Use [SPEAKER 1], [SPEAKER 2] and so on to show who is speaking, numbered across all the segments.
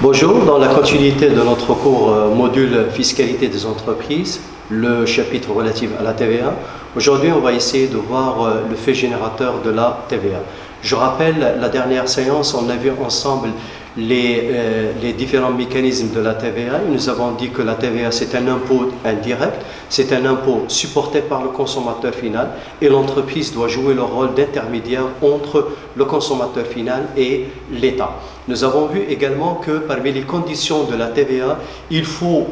[SPEAKER 1] Bonjour, dans la continuité de notre cours module fiscalité des entreprises, le chapitre relatif à la TVA, aujourd'hui on va essayer de voir le fait générateur de la TVA. Je rappelle, la dernière séance, on a vu ensemble les différents mécanismes de la TVA et nous avons dit que la TVA c'est un impôt indirect, c'est un impôt supporté par le consommateur final et l'entreprise doit jouer le rôle d'intermédiaire entre le consommateur final et l'État. Nous avons vu également que parmi les conditions de la TVA, il faut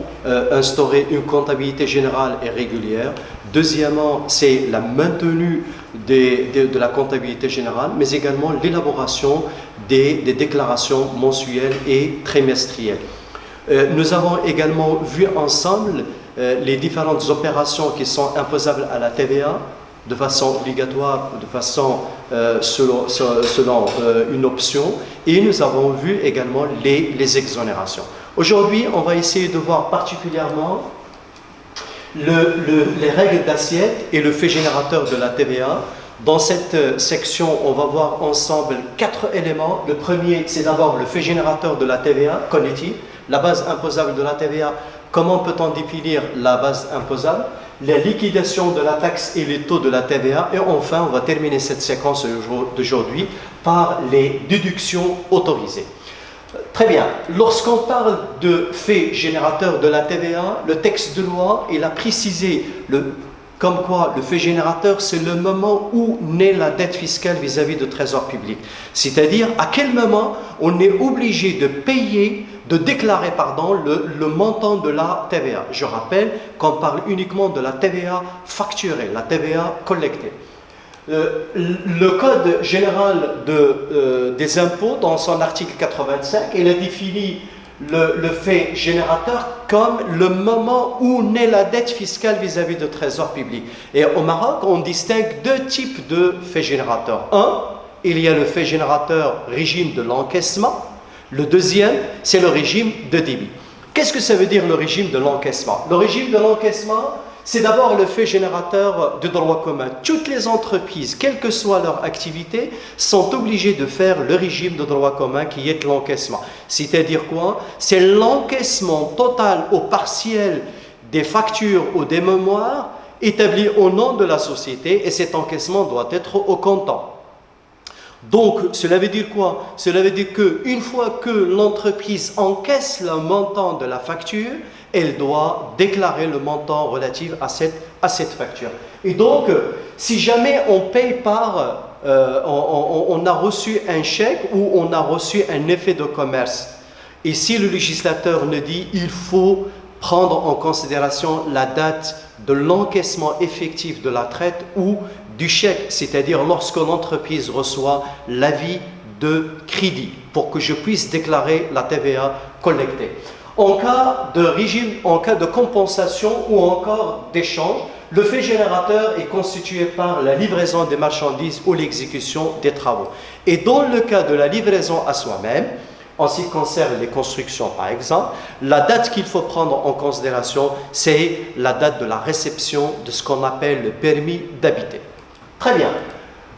[SPEAKER 1] instaurer une comptabilité générale et régulière. Deuxièmement, c'est la maintenue de la comptabilité générale, mais également l'élaboration des déclarations mensuelles et trimestrielles. Nous avons également vu ensemble les différentes opérations qui sont imposables à la TVA de façon obligatoire, de façon selon une option, et nous avons vu également les exonérations. Aujourd'hui, on va essayer de voir particulièrement les règles d'assiette et le fait générateur de la TVA. Dans cette section, on va voir ensemble 4 éléments. Le premier, c'est d'abord le fait générateur de la TVA, qu'en est-il? La base imposable de la TVA, comment peut-on définir la base imposable? La liquidation de la taxe et les taux de la TVA. Et enfin, on va terminer cette séquence d'aujourd'hui par les déductions autorisées. Très bien. Lorsqu'on parle de fait générateur de la TVA, le texte de loi, il a précisé comme quoi le fait générateur, c'est le moment où naît la dette fiscale vis-à-vis du trésor public. C'est-à-dire à quel moment on est obligé de payer, de déclarer le montant de la TVA. Je rappelle qu'on parle uniquement de la TVA facturée, la TVA collectée. Le Code général des impôts, dans son article 85, il a défini le fait générateur comme le moment où naît la dette fiscale vis-à-vis du trésor public. Et au Maroc, on distingue 2 types de faits générateurs. Un, il y a le fait générateur régime de l'encaissement. Le deuxième, c'est le régime de débit. Qu'est-ce que ça veut dire le régime de l'encaissement? Le régime de l'encaissement, c'est d'abord le fait générateur de droit commun. Toutes les entreprises, quelle que soit leur activité, sont obligées de faire le régime de droit commun qui est l'encaissement. C'est-à-dire quoi? C'est l'encaissement total ou partiel des factures ou des mémoires établis au nom de la société et cet encaissement doit être au comptant. Donc, cela veut dire quoi? Cela veut dire qu'une fois que l'entreprise encaisse le montant de la facture, elle doit déclarer le montant relatif à cette facture. Et donc, si jamais on paye on a reçu un chèque ou on a reçu un effet de commerce, et si le législateur nous dit il faut prendre en considération la date de l'encaissement effectif de la traite ou du chèque, c'est-à-dire lorsque l'entreprise reçoit l'avis de crédit pour que je puisse déclarer la TVA collectée. En cas de régime, en cas de compensation ou encore d'échange, le fait générateur est constitué par la livraison des marchandises ou l'exécution des travaux. Et dans le cas de la livraison à soi-même, en ce qui concerne les constructions par exemple, la date qu'il faut prendre en considération, c'est la date de la réception de ce qu'on appelle le permis d'habiter. Très bien.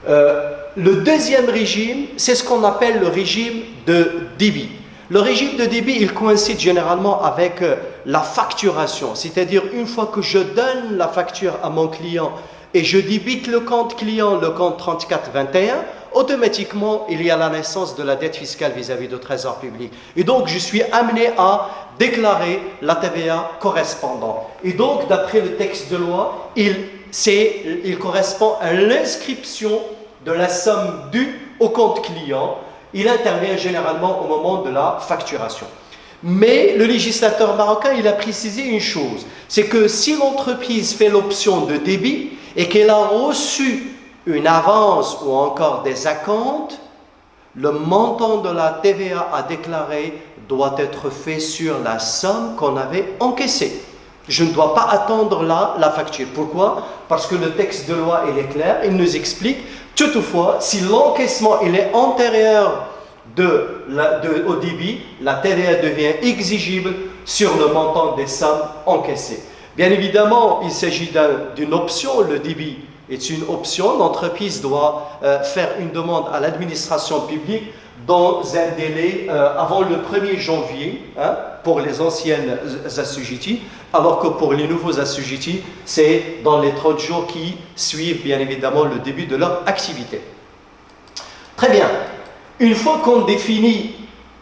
[SPEAKER 1] Le deuxième régime, c'est ce qu'on appelle le régime de débit. Le régime de débit, il coïncide généralement avec la facturation. C'est-à-dire, une fois que je donne la facture à mon client et je débite le compte client, le compte 3421, automatiquement, il y a la naissance de la dette fiscale vis-à-vis du trésor public. Et donc, je suis amené à déclarer la TVA correspondante. Et donc, d'après le texte de loi, il correspond à l'inscription de la somme due au compte client. Il intervient généralement au moment de la facturation. Mais le législateur marocain, il a précisé une chose, c'est que si l'entreprise fait l'option de débit et qu'elle a reçu une avance ou encore des acomptes, le montant de la TVA à déclarer doit être fait sur la somme qu'on avait encaissée. Je ne dois pas attendre la facture. Pourquoi? Parce que le texte de loi, il est clair, il nous explique. Toutefois, si l'encaissement il est antérieur au débit, la TVA devient exigible sur le montant des sommes encaissées. Bien évidemment, il s'agit d'une option, le débit est une option. L'entreprise doit faire une demande à l'administration publique dans un délai avant le 1er janvier hein, pour les anciennes assujettis, alors que pour les nouveaux assujettis, c'est dans les 30 jours qui suivent bien évidemment le début de leur activité. Très bien. Une fois qu'on définit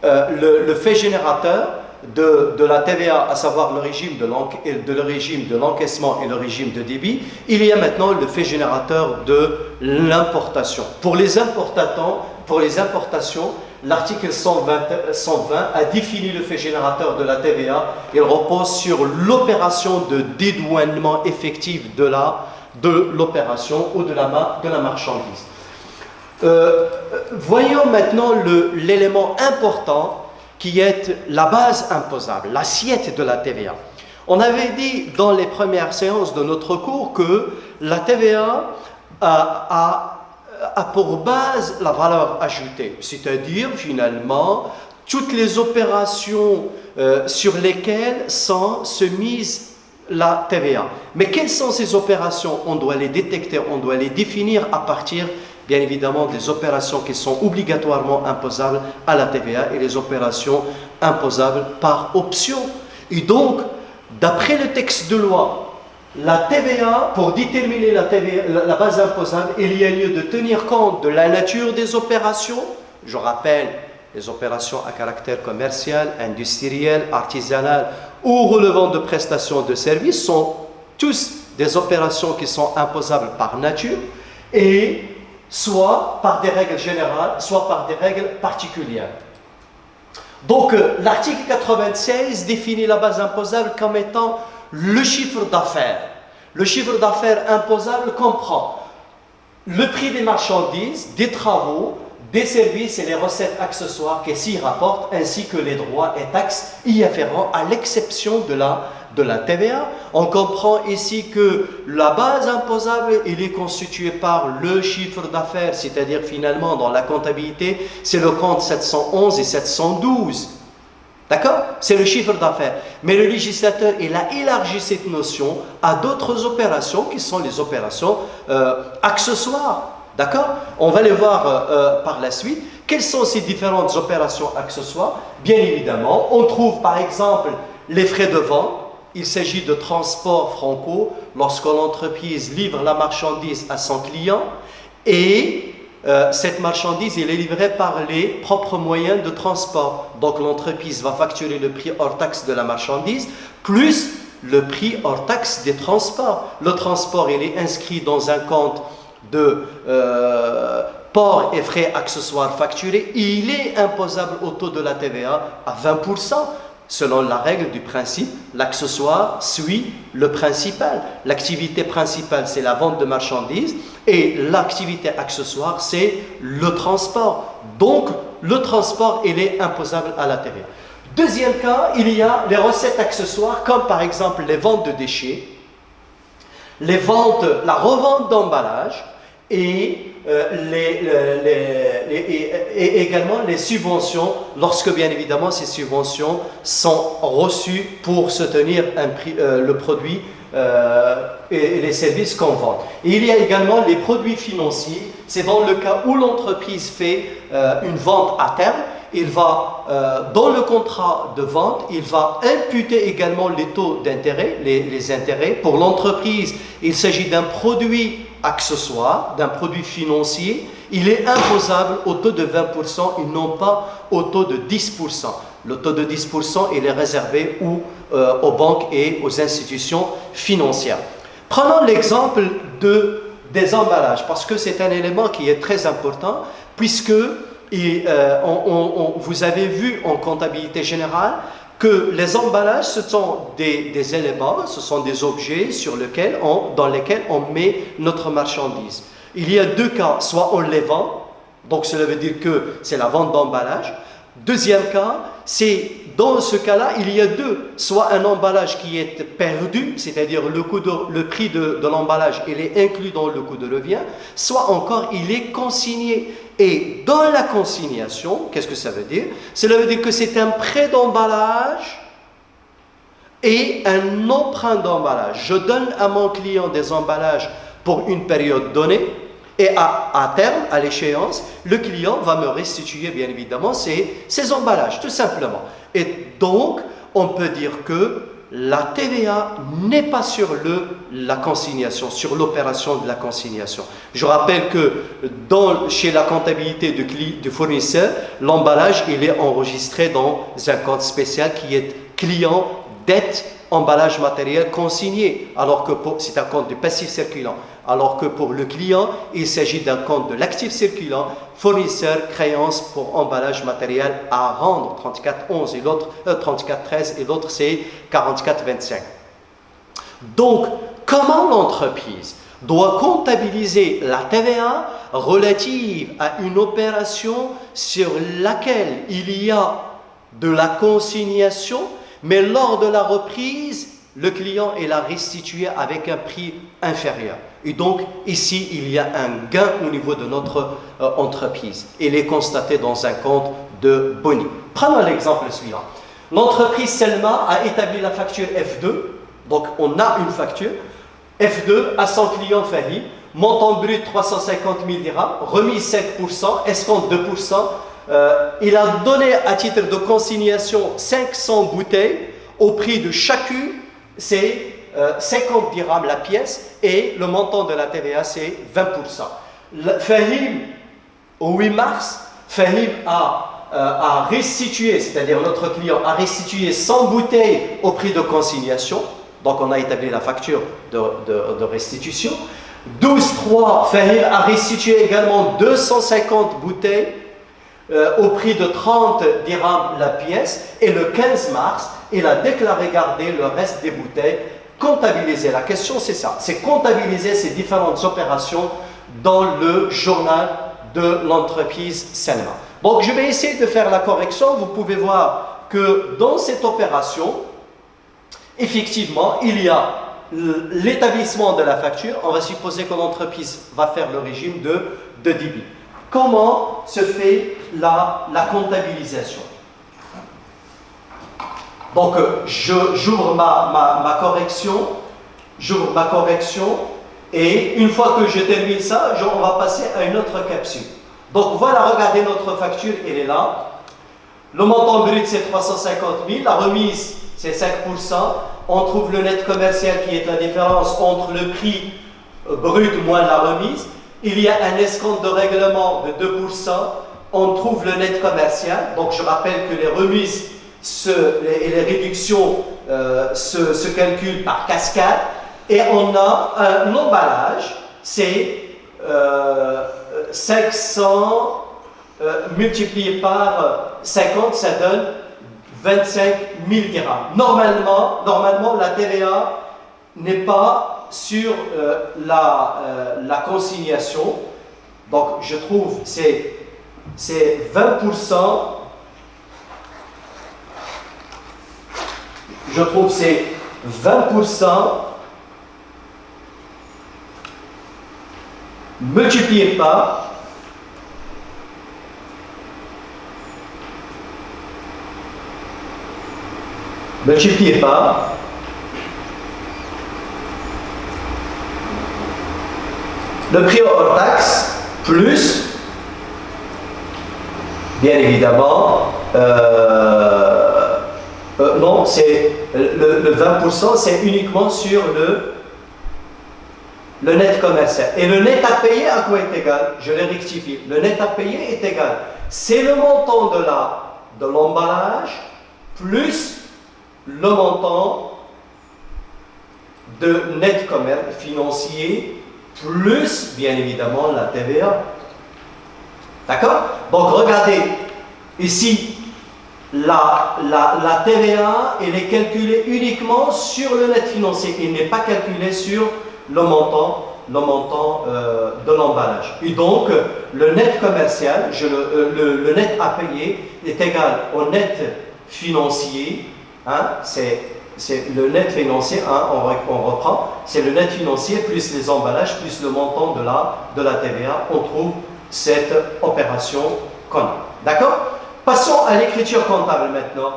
[SPEAKER 1] le fait générateur de la TVA, à savoir le régime de l'encaissement et le régime de débit, il y a maintenant le fait générateur de l'importation. Pour les importations, l'article 120 a défini le fait générateur de la TVA. Il repose sur l'opération de dédouanement effectif de l'opération ou de la marchandise. Voyons maintenant l'élément important qui est la base imposable, l'assiette de la TVA. On avait dit dans les premières séances de notre cours que la TVA a pour base la valeur ajoutée, c'est-à-dire finalement toutes les opérations sur lesquelles se mise la TVA. Mais quelles sont ces opérations? On doit les détecter, on doit les définir à partir bien évidemment des opérations qui sont obligatoirement imposables à la TVA et les opérations imposables par option. Et donc, d'après le texte de loi, la TVA, pour déterminer la base imposable, il y a lieu de tenir compte de la nature des opérations. Je rappelle, les opérations à caractère commercial, industriel, artisanal ou relevant de prestations de services sont tous des opérations qui sont imposables par nature et soit par des règles générales, soit par des règles particulières. Donc, l'article 96 définit la base imposable comme étant le chiffre d'affaires. Le chiffre d'affaires imposable comprend le prix des marchandises, des travaux, des services et les recettes accessoires qui s'y rapportent, ainsi que les droits et taxes y afférents, à l'exception de la TVA. On comprend ici que la base imposable, il est constituée par le chiffre d'affaires, c'est-à-dire finalement dans la comptabilité, c'est le compte 711 et 712. D'accord? C'est le chiffre d'affaires. Mais le législateur, il a élargi cette notion à d'autres opérations qui sont les opérations accessoires. D'accord? On va les voir par la suite. Quelles sont ces différentes opérations accessoires? Bien évidemment, on trouve par exemple les frais de vente. Il s'agit de transport franco lorsque l'entreprise livre la marchandise à son client et cette marchandise elle est livrée par les propres moyens de transport. Donc l'entreprise va facturer le prix hors taxe de la marchandise plus le prix hors taxe des transports. Le transport il est inscrit dans un compte de port et frais accessoires facturés. Il est imposable au taux de la TVA à 20%. Selon la règle du principe, l'accessoire suit le principal. L'activité principale, c'est la vente de marchandises et l'activité accessoire, c'est le transport. Donc, le transport, il est imposable à la TVA. Deuxième cas, il y a les recettes accessoires, comme par exemple les ventes de déchets, la revente d'emballage et également les subventions, lorsque bien évidemment ces subventions sont reçues pour soutenir le produit et les services qu'on vend. Et il y a également les produits financiers, c'est dans le cas où l'entreprise fait une vente à terme, il va, dans le contrat de vente, il va imputer également les taux d'intérêt, les intérêts. Pour l'entreprise, il s'agit d'un produit accessoire, d'un produit financier, il est imposable au taux de 20% et non pas au taux de 10%. Le taux de 10%, il est réservé aux banques et aux institutions financières. Prenons l'exemple des emballages, parce que c'est un élément qui est très important, puisque vous avez vu en comptabilité générale que les emballages, ce sont des éléments, ce sont des objets dans lesquels on met notre marchandise. Il y a deux cas, soit on les vend, donc cela veut dire que c'est la vente d'emballage. Deuxième cas, c'est dans ce cas-là, il y a deux, soit un emballage qui est perdu, c'est-à-dire le prix de l'emballage, il est inclus dans le coût de revient, soit encore il est consigné. Et dans la consignation, qu'est-ce que ça veut dire? Cela veut dire que c'est un prêt d'emballage et un emprunt d'emballage. Je donne à mon client des emballages pour une période donnée Et à terme, à l'échéance, le client va me restituer bien évidemment ses emballages, tout simplement. Et donc, on peut dire que la TVA n'est pas sur la consignation, sur l'opération de la consignation. Je rappelle que chez la comptabilité du fournisseur, l'emballage il est enregistré dans un compte spécial qui est client dette emballage matériel consigné, alors que c'est un compte de passif circulant. Alors que pour le client, il s'agit d'un compte de l'actif circulant, fournisseur, créance pour emballage matériel à rendre, 34,11 et l'autre 34,13 et l'autre c'est 44,25. Donc, comment l'entreprise doit comptabiliser la TVA relative à une opération sur laquelle il y a de la consignation, mais lors de la reprise, le client l'a restitué avec un prix inférieur. Et donc, ici, il y a un gain au niveau de notre entreprise. Il est constaté dans un compte de boni. Prenons l'exemple suivant. L'entreprise Selma a établi la facture F2. Donc, on a une facture F2 à son client Fahim. Montant brut 350 000 dirhams, remise 5%, escompte 2%. Il a donné à titre de consignation 500 bouteilles au prix de chacune, c'est 50 dirhams la pièce et le montant de la TVA c'est 20%. Fahim, au 8 mars, Fahim a restitué, c'est-à-dire notre client a restitué 100 bouteilles au prix de consignation, donc on a établi la facture de restitution. 12-3, Fahim a restitué également 250 bouteilles au prix de 30 dirhams la pièce, et le 15 mars, il a déclaré garder le reste des bouteilles, comptabiliser. La question c'est ça, c'est comptabiliser ces différentes opérations dans le journal de l'entreprise Selma. Donc je vais essayer de faire la correction. Vous pouvez voir que dans cette opération, effectivement, il y a l'établissement de la facture. On va supposer que l'entreprise va faire le régime de débit. Comment se fait la comptabilisation? Donc, j'ouvre ma correction, et une fois que je termine ça, on va passer à une autre capsule. Donc, voilà, regardez notre facture, elle est là. Le montant brut, c'est 350 000. La remise, c'est 5%. On trouve le net commercial qui est la différence entre le prix brut moins la remise. Il y a un escompte de règlement de 2%. On trouve le net commercial. Donc, je rappelle que les remises et les réductions se calculent par cascade. Et on a un emballage, c'est 500 multiplié par 50, ça donne 25 000 dirhams. Normalement, la TVA n'est pas sur la consignation. Donc, je trouve c'est 20%. Je trouve c'est 20% multiplié par le prix hors taxe plus, bien évidemment, non, c'est le 20%, c'est uniquement sur le net commercial. Et le net à payer, à quoi est égal? Je l'ai rectifié. Le net à payer est égal. C'est le montant de l'emballage plus le montant de net commerce financier plus, bien évidemment, la TVA. D'accord? Donc, regardez, ici, la TVA, elle est calculée uniquement sur le net financier. Il n'est pas calculé sur le montant de l'emballage. Et donc, le net commercial, le net à payer est égal au net financier. Hein, c'est le net financier, hein, on reprend, c'est le net financier plus les emballages, plus le montant de la TVA. On trouve cette opération qu'on a. D'accord? Passons à l'écriture comptable maintenant.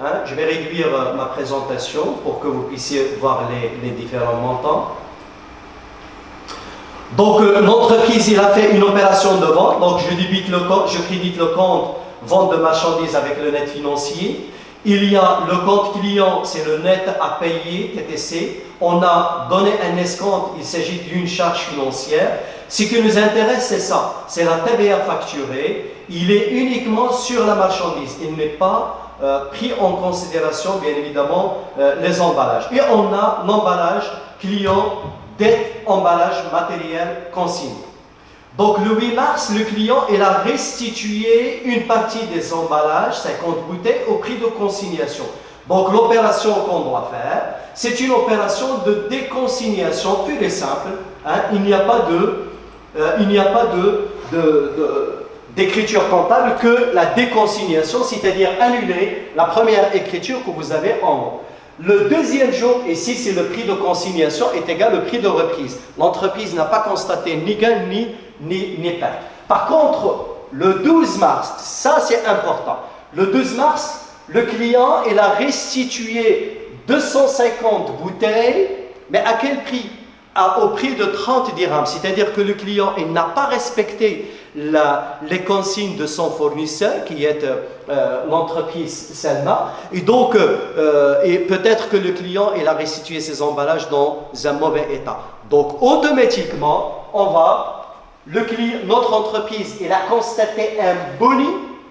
[SPEAKER 1] Hein, je vais réduire ma présentation pour que vous puissiez voir les différents montants. Donc l'entreprise, il a fait une opération de vente, donc je débite le compte, je crédite le compte vente de marchandises avec le net financier. Il y a le compte client, c'est le net à payer, TTC. On a donné un escompte, il s'agit d'une charge financière. Ce qui nous intéresse, c'est ça, c'est la TVA facturée. Il est uniquement sur la marchandise, il n'est pas pris en considération, bien évidemment, les emballages. Et on a l'emballage client, dette, emballage matériel, consigne. Donc le 8 mars, le client il a restitué une partie des emballages, 50 bouteilles, au prix de consignation. Donc l'opération qu'on doit faire, c'est une opération de déconsignation pure et simple. Hein. Il n'y a pas d'écriture comptable que la déconsignation, c'est-à-dire annuler la première écriture que vous avez en haut. Le deuxième jour, ici, c'est le prix de consignation est égal au prix de reprise. L'entreprise n'a pas constaté ni gain ni perte. Par contre, le 12 mars, ça c'est important. Le 12 mars, le client il a restitué 250 bouteilles, mais à quel prix? Au prix de 30 dirhams. C'est-à-dire que le client il n'a pas respecté les consignes de son fournisseur, qui est l'entreprise Selma. Et donc, et peut-être que le client il a restitué ses emballages dans un mauvais état. Donc, automatiquement, notre entreprise, il a constaté un boni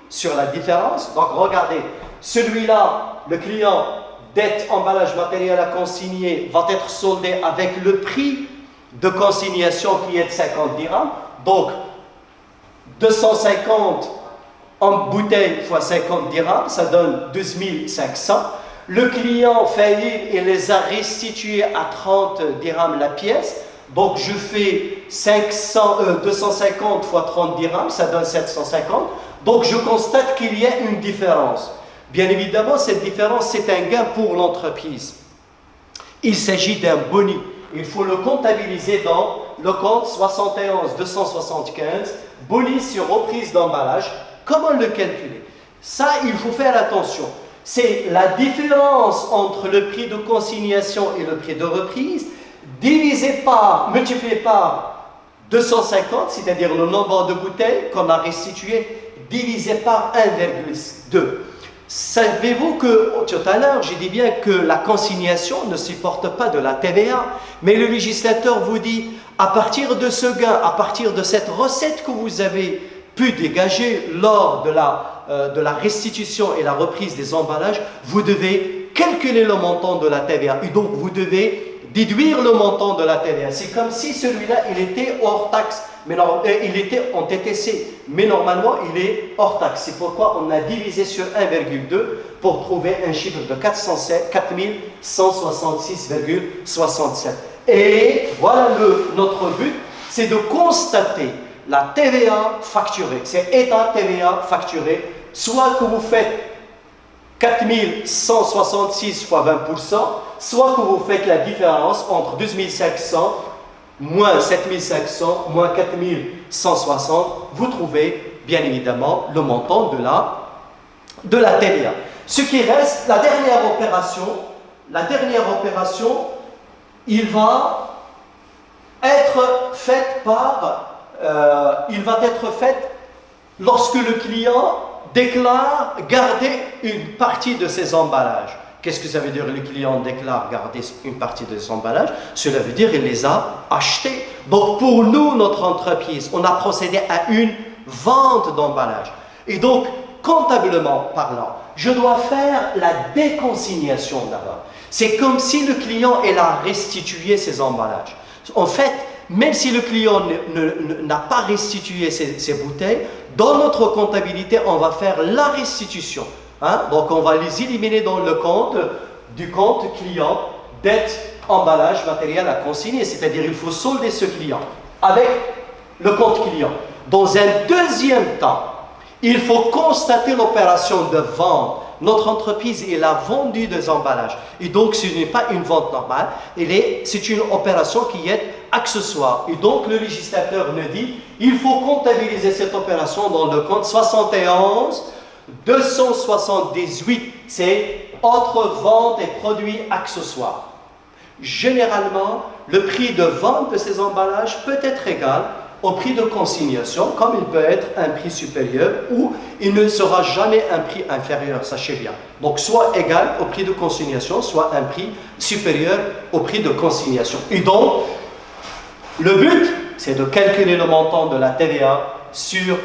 [SPEAKER 1] sur la différence. Donc, regardez, celui-là, le client, dette, emballage, matériel à consigner, va être soldé avec le prix de consignation qui est de 50 dirhams. Donc, 250 en bouteille fois 50 dirhams, ça donne 12 500. Le client failli, il les a restitués à 30 dirhams la pièce. Donc, je fais 250 fois 30 dirhams, ça donne 750. Donc, je constate qu'il y a une différence. Bien évidemment, cette différence, c'est un gain pour l'entreprise. Il s'agit d'un boni. Il faut le comptabiliser dans le compte 71 275, boni sur reprise d'emballage. Comment le calculer? Ça, il faut faire attention. C'est la différence entre le prix de consignation et le prix de reprise, multiplié par 250, c'est-à-dire le nombre de bouteilles qu'on a restituées, divisé par 1,2. Savez-vous que, tout à l'heure, j'ai dit bien que la consignation ne supporte pas de la TVA, mais le législateur vous dit, à partir de ce gain, à partir de cette recette que vous avez pu dégager lors de la restitution et la reprise des emballages, vous devez calculer le montant de la TVA. Et donc, vous devez déduire le montant de la TVA. C'est comme si celui-là, il était hors taxe. Mais non, il était en TTC, mais normalement il est hors taxe. C'est pourquoi on a divisé sur 1,2 pour trouver un chiffre de 4166,67. Et voilà notre but, c'est de constater la TVA facturée. C'est état TVA facturé, soit que vous faites 4166 fois 20%, soit que vous faites la différence entre 2500 moins 7500, moins 4160, vous trouvez bien évidemment le montant de la TVA. Ce qui reste, la dernière opération, il va être faite lorsque le client déclare garder une partie de ses emballages. Qu'est-ce que ça veut dire? Le client déclare garder une partie de son emballage. Cela veut dire qu'il les a achetés. Donc pour nous, notre entreprise, on a procédé à une vente d'emballage. Et donc, comptablement parlant, je dois faire la déconsignation d'abord. C'est comme si le client a restitué ses emballages. En fait, même si le client n'a pas restitué ses bouteilles, dans notre comptabilité, on va faire la restitution. Hein? Donc, on va les éliminer dans le compte du compte client, dette, emballage, matériel à consigner. C'est-à-dire, il faut solder ce client avec le compte client. Dans un deuxième temps, il faut constater l'opération de vente. Notre entreprise, elle a vendu des emballages. Et donc, ce n'est pas une vente normale. C'est une opération qui est accessoire. Et donc, le législateur nous dit, il faut comptabiliser cette opération dans le compte 71 278, c'est autres ventes et produits accessoires. généralement, le prix de vente de ces emballages peut être égal au prix de consignation, comme il peut être un prix supérieur ou il ne sera jamais un prix inférieur, sachez bien. Donc, soit égal au prix de consignation, soit un prix supérieur au prix de consignation. Et donc, le but, c'est de calculer le montant de la TVA sur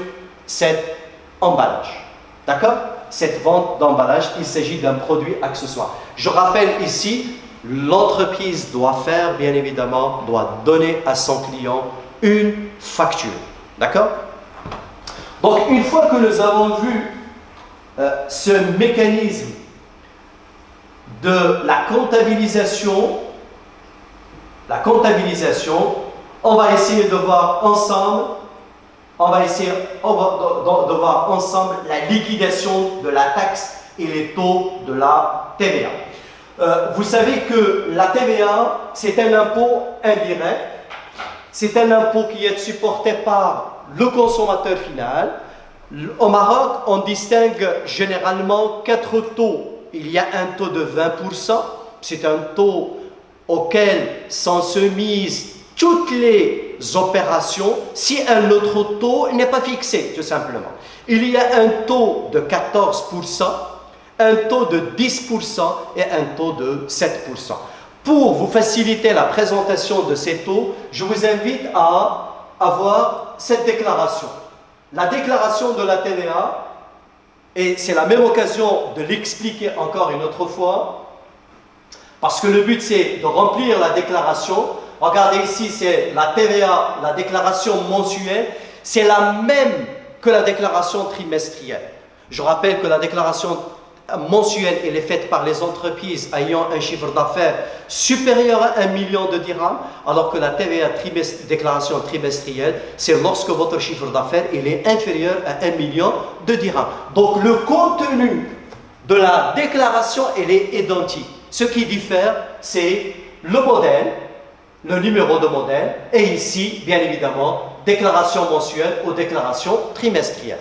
[SPEAKER 1] cet emballage. D'accord? Cette vente d'emballage, il s'agit d'un produit accessoire. Je rappelle ici, l'entreprise doit faire, bien évidemment, doit donner à son client une facture. D'accord? Donc, une fois que nous avons vu ce mécanisme de la comptabilisation, on va essayer de voir ensemble, de voir ensemble la liquidation de la taxe et les taux de la TVA. Vous savez que la TVA, c'est un impôt indirect. C'est un impôt qui est supporté par le consommateur final. Au Maroc, on distingue généralement 4 taux. Il y a un taux de 20%. C'est un taux auquel sont soumises toutes les opérations si un autre taux n'est pas fixé, tout simplement. Il y a un taux de 14%, un taux de 10% et un taux de 7%. Pour vous faciliter la présentation de ces taux, je vous invite à avoir cette déclaration. La déclaration de la TVA, et c'est la même occasion de l'expliquer encore une autre fois, parce que le but c'est de remplir la déclaration. Regardez ici, c'est la TVA, la déclaration mensuelle, c'est la même que la déclaration trimestrielle. Je rappelle que la déclaration mensuelle, elle est faite par les entreprises ayant un chiffre d'affaires supérieur à 1 million de dirhams, alors que la TVA déclaration trimestrielle, c'est lorsque votre chiffre d'affaires est inférieur à 1 million de dirhams. Donc le contenu de la déclaration, elle est identique. Ce qui diffère, c'est le modèle, le numéro de modèle, et ici, bien évidemment, déclaration mensuelle ou déclaration trimestrielle.